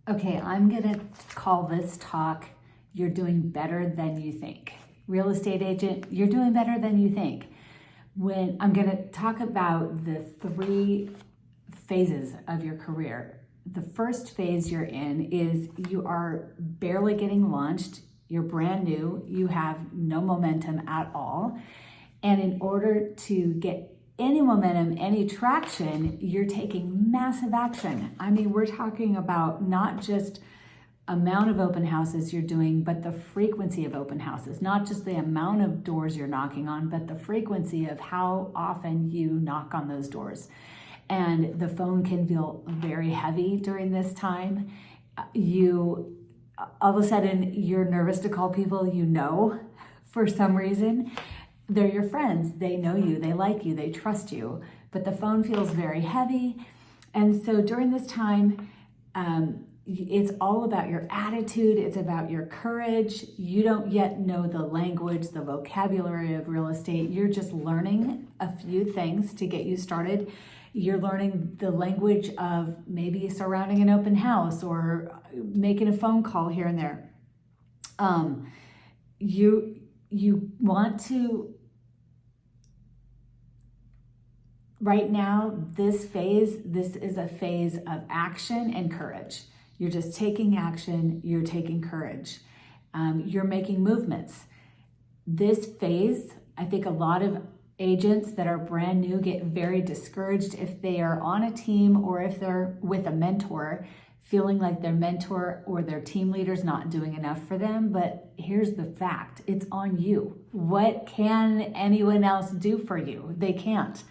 Okay, I'm gonna call this talk, You're Doing Better Than You Think. Real estate agent, you're doing better than you think. When I'm gonna talk about the 3 phases of your career. The first phase you're in is you are barely getting launched, you're brand new, you have no momentum at all. And in order to get any momentum, any traction, you're taking massive action. I mean, we're talking about not just amount of open houses you're doing, but the frequency of open houses, not just the amount of doors you're knocking on, but the frequency of how often you knock on those doors. And the phone can feel very heavy during this time. You, all of a sudden, you're nervous to call people you know for some reason. They're your friends, they know you, they like you, they trust you, but the phone feels very heavy. And so during this time, it's all about your attitude, it's about your courage. You don't yet know the language, the vocabulary of real estate. You're just learning a few things to get you started. You're learning the language of maybe surrounding an open house or making a phone call here and there. You want to, right now, this is a phase of action and courage. You're just taking action, you're taking courage. You're making movements. This phase, I think a lot of agents that are brand new get very discouraged if they are on a team or if they're with a mentor, feeling like their mentor or their team leader's not doing enough for them. But here's the fact, it's on you. What can anyone else do for you? They can't.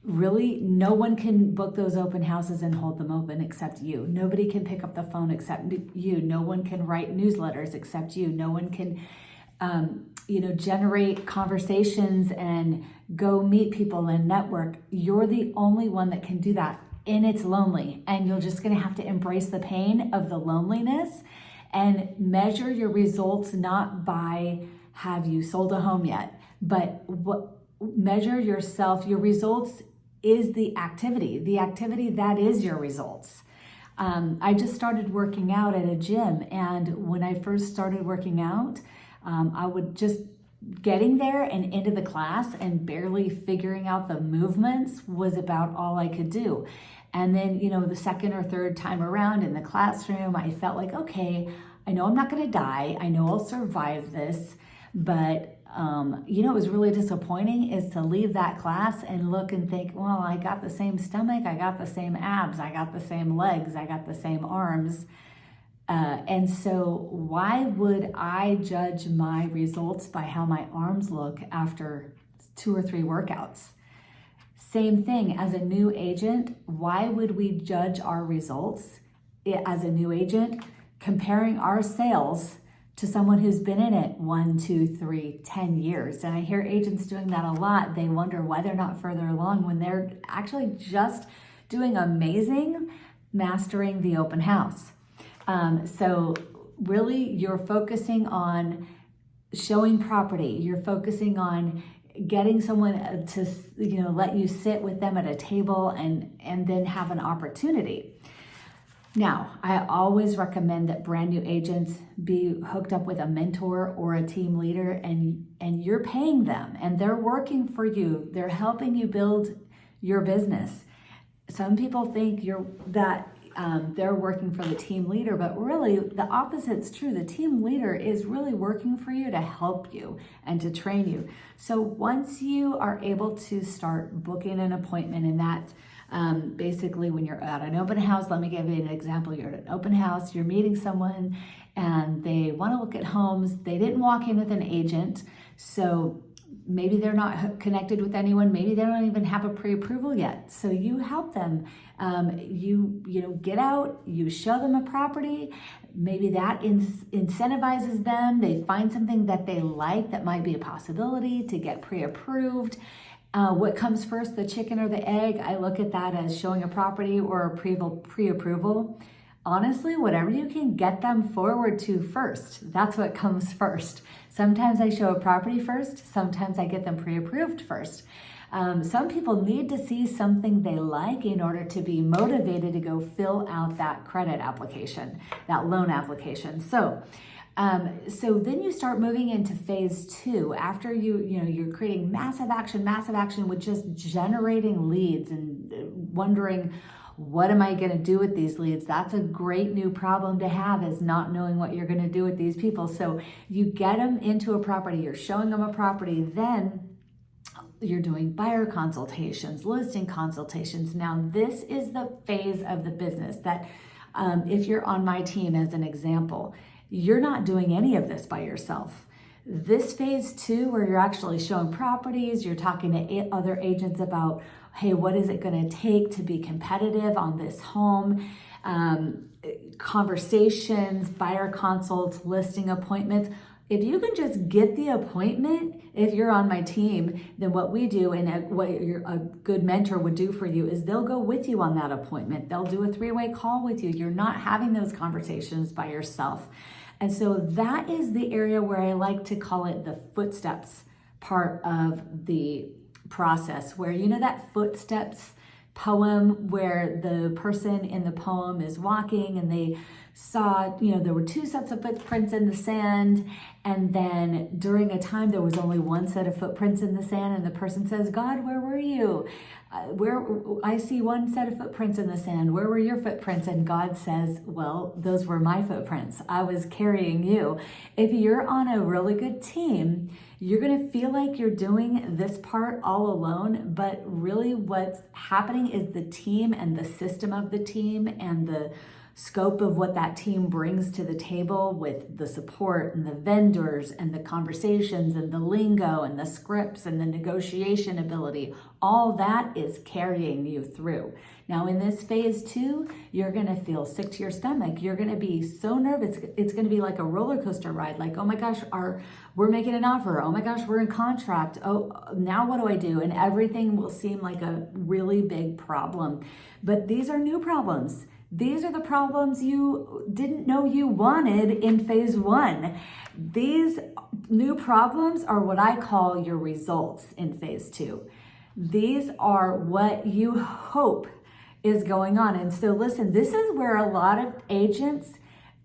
Really, no one can book those open houses and hold them open except you. Nobody can pick up the phone except you. No one can write newsletters except you. No one can, generate conversations and go meet people and network. You're the only one that can do that, and it's lonely. And you're just going to have to embrace the pain of the loneliness and measure your results not by have you sold a home yet, but measure yourself. Your results is the activity that is your results. I just started working out at a gym, and when I first started working out, I would just getting there and into the class and barely figuring out the movements was about all I could do. And then, the second or third time around in the classroom, I felt like, okay, I know I'm not gonna die. I know I'll survive this, but it was really disappointing is to leave that class and look and think, well, I got the same stomach, I got the same abs, I got the same legs, I got the same arms. And so why would I judge my results by how my arms look after 2 or 3 workouts? Same thing as a new agent. Why would we judge our results as a new agent comparing our sales to someone who's been in it 1, 2, 3, 10 years? And I hear agents doing that a lot. They wonder why they're not further along when they're actually just doing amazing, mastering the open house. So really you're focusing on showing property. You're focusing on getting someone to, let you sit with them at a table and then have an opportunity. Now, I always recommend that brand new agents be hooked up with a mentor or a team leader, and you're paying them and they're working for you. They're helping you build your business. Some people think they're working for the team leader, but really the opposite's true. The team leader is really working for you to help you and to train you. So once you are able to start booking an appointment, and that's basically when you're at an open house, let me give you an example. You're at an open house, you're meeting someone and they want to look at homes. They didn't walk in with an agent, so maybe they're not connected with anyone. Maybe they don't even have a pre-approval yet. So you help them. You get out, you show them a property. Maybe that incentivizes them. They find something that they like that might be a possibility to get pre-approved. What comes first, the chicken or the egg? I look at that as showing a property or a pre-approval. Honestly, whatever you can get them forward to first, that's what comes first. Sometimes I show a property first, sometimes I get them pre-approved first. Some people need to see something they like in order to be motivated to go fill out that credit application, that loan application. So then you start moving into phase 2 after you're creating massive action with just generating leads and wondering, what am I going to do with these leads? That's a great new problem to have, is not knowing what you're going to do with these people. So you get them into a property, you're showing them a property, then you're doing buyer consultations, listing consultations. Now, this is the phase of the business that if you're on my team, as an example, you're not doing any of this by yourself. This phase 2, where you're actually showing properties, you're talking to other agents about, hey, what is it going to take to be competitive on this home? Conversations, buyer consults, listing appointments. If you can just get the appointment, if you're on my team, then what we do, and what a good mentor would do for you, is they'll go with you on that appointment. They'll do a 3-way call with you. You're not having those conversations by yourself. And so that is the area where I like to call it the footsteps part of the process, where, that footsteps poem where the person in the poem is walking and they saw, there were 2 sets of footprints in the sand, and then during a time there was only 1 set of footprints in the sand, and the person says, God, where were you? I see 1 set of footprints in the sand. Where were your footprints? And God says, well, those were my footprints. I was carrying you. If you're on a really good team, you're going to feel like you're doing this part all alone, but really what's happening is the team and the system of the team and the scope of what that team brings to the table, with the support and the vendors and the conversations and the lingo and the scripts and the negotiation ability. All that is carrying you through. Now, in this phase 2, you're going to feel sick to your stomach. You're going to be so nervous. It's going to be like a roller coaster ride. Like, oh my gosh, we're making an offer. Oh my gosh, we're in contract. Oh, now what do I do? And everything will seem like a really big problem. But these are new problems. These are the problems you didn't know you wanted in phase 1. These new problems are what I call your results in phase 2. These are what you hope is going on. And so listen, this is where a lot of agents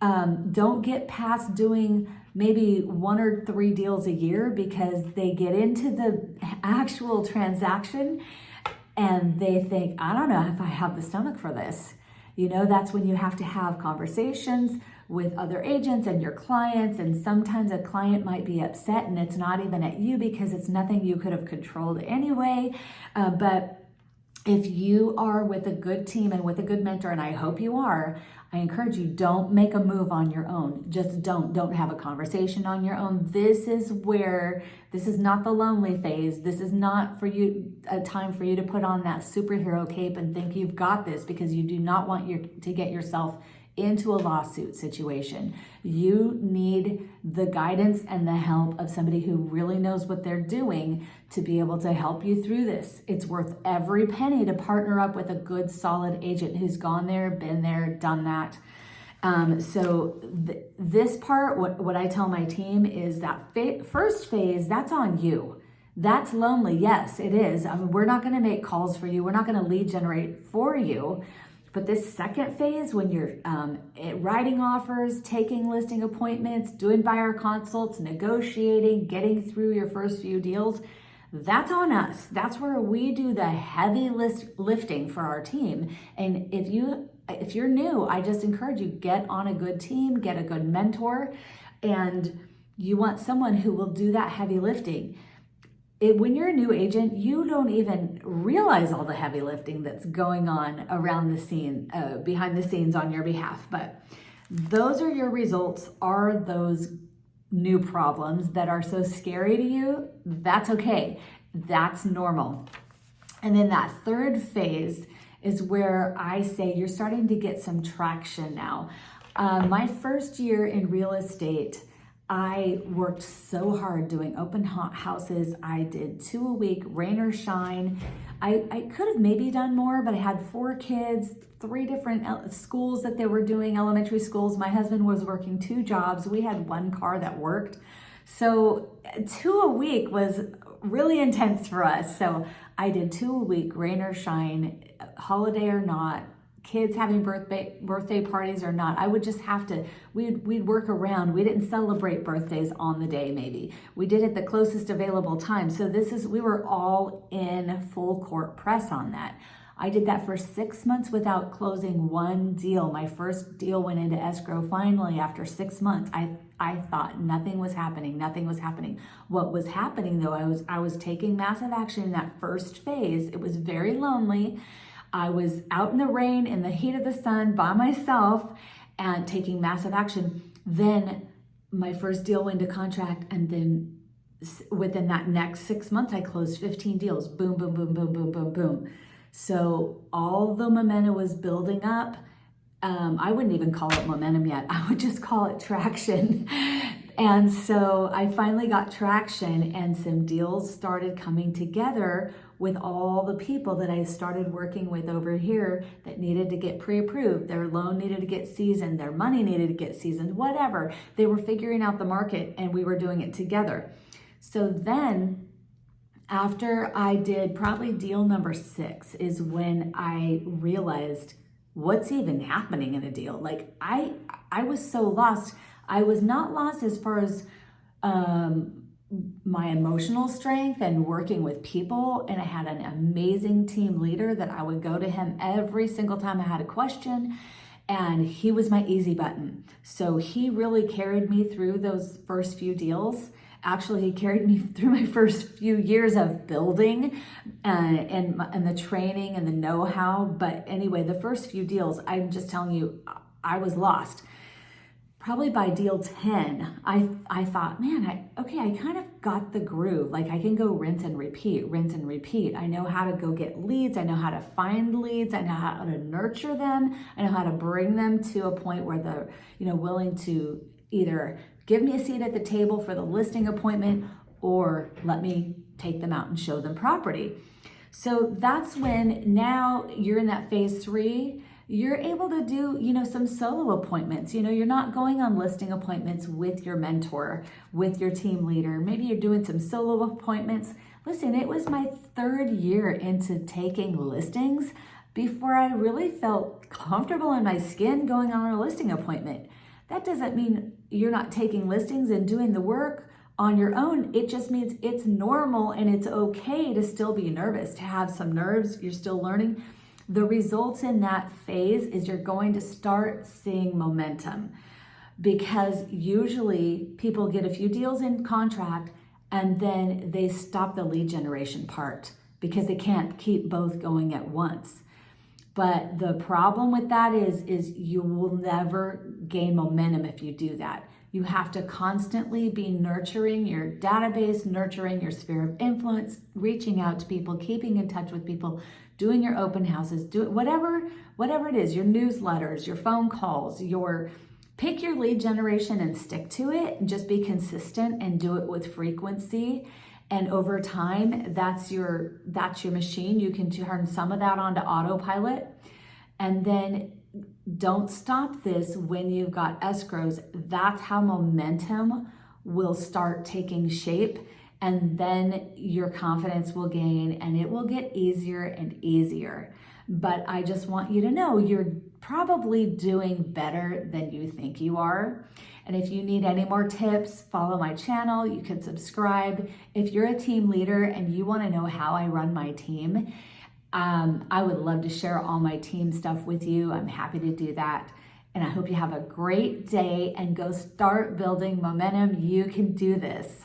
don't get past doing maybe 1 or 3 deals a year, because they get into the actual transaction and they think, I don't know if I have the stomach for this. That's when you have to have conversations with other agents and your clients. And sometimes a client might be upset and it's not even at you, because it's nothing you could have controlled anyway. But if you are with a good team and with a good mentor, and I hope you are, I encourage you, don't make a move on your own. Just don't have a conversation on your own. This is not the lonely phase. This is not for you, a time for you to put on that superhero cape and think you've got this, because you do not want to get yourself into a lawsuit situation. You need the guidance and the help of somebody who really knows what they're doing to be able to help you through this. It's worth every penny to partner up with a good, solid agent who's gone there, been there, done that. This part, what I tell my team is that first phase, that's on you. That's lonely. Yes, it is. We're not going to make calls for you. We're not going to lead generate for you. But this second phase, when you're writing offers, taking listing appointments, doing buyer consults, negotiating, getting through your first few deals, that's on us. That's where we do the heavy lifting for our team. And if you're new, I just encourage you, get on a good team, get a good mentor, and you want someone who will do that heavy lifting. When you're a new agent, you don't even realize all the heavy lifting that's going on around the scene, behind the scenes on your behalf. But those are your results, are those new problems that are so scary to you. That's okay. That's normal. And then that third phase is where I say you're starting to get some traction now. My first year in real estate, I worked so hard doing open houses. I did 2 a week, rain or shine. I could have maybe done more, but I had 4 kids, 3 different schools that they were doing, elementary schools. My husband was working 2 jobs. We had 1 car that worked. So 2 a week was really intense for us. So I did 2 a week, rain or shine, holiday or not, kids having birthday parties or not. I would just have to, we'd work around. We didn't celebrate birthdays on the day maybe. We did it the closest available time. So we were all in full court press on that. I did that for 6 months without closing one deal. My first deal went into escrow finally after 6 months. I thought nothing was happening. What was happening though, I was taking massive action in that first phase. It was very lonely. I was out in the rain, in the heat of the sun by myself and taking massive action. Then my first deal went into contract, and then within that next 6 months, I closed 15 deals. Boom, boom, boom, boom, boom, boom, boom. So all the momentum was building up. I wouldn't even call it momentum yet. I would just call it traction. And so I finally got traction, and some deals started coming together with all the people that I started working with over here that needed to get pre-approved. Their loan needed to get seasoned, their money needed to get seasoned, whatever. They were figuring out the market, and we were doing it together. So then after I did probably deal number 6 is when I realized what's even happening in a deal. Like I was so lost. I was not lost as far as my emotional strength and working with people. And I had an amazing team leader that I would go to him every single time I had a question. And he was my easy button. So he really carried me through those first few deals. Actually, he carried me through my first few years of building and the training and the know-how. But anyway, the first few deals, I'm just telling you, I was lost. Probably by deal 10, I thought, man, I kind of got the groove. Like I can go rinse and repeat. I know how to go get leads. I know how to find leads. I know how to nurture them. I know how to bring them to a point where they're, willing to either give me a seat at the table for the listing appointment or let me take them out and show them property. So that's when now you're in that phase 3. You're able to do, some solo appointments. You're not going on listing appointments with your mentor, with your team leader. Maybe you're doing some solo appointments. Listen, it was my 3rd year into taking listings before I really felt comfortable in my skin going on a listing appointment. That doesn't mean you're not taking listings and doing the work on your own. It just means it's normal and it's okay to still be nervous, to have some nerves. You're still learning. The results in that phase is you're going to start seeing momentum, because usually people get a few deals in contract and then they stop the lead generation part because they can't keep both going at once. But the problem with that is you will never gain momentum if you do that. You have to constantly be nurturing your database, nurturing your sphere of influence, reaching out to people, keeping in touch with people, doing your open houses, do whatever it is, your newsletters, your phone calls, pick your lead generation and stick to it, and just be consistent and do it with frequency. And over time, that's your machine. You can turn some of that onto autopilot. And then don't stop this when you've got escrows. That's how momentum will start taking shape. And then your confidence will gain and it will get easier and easier. But I just want you to know you're probably doing better than you think you are. And if you need any more tips, follow my channel. You can subscribe. If you're a team leader and you want to know how I run my team, I would love to share all my team stuff with you. I'm happy to do that. And I hope you have a great day and go start building momentum. You can do this.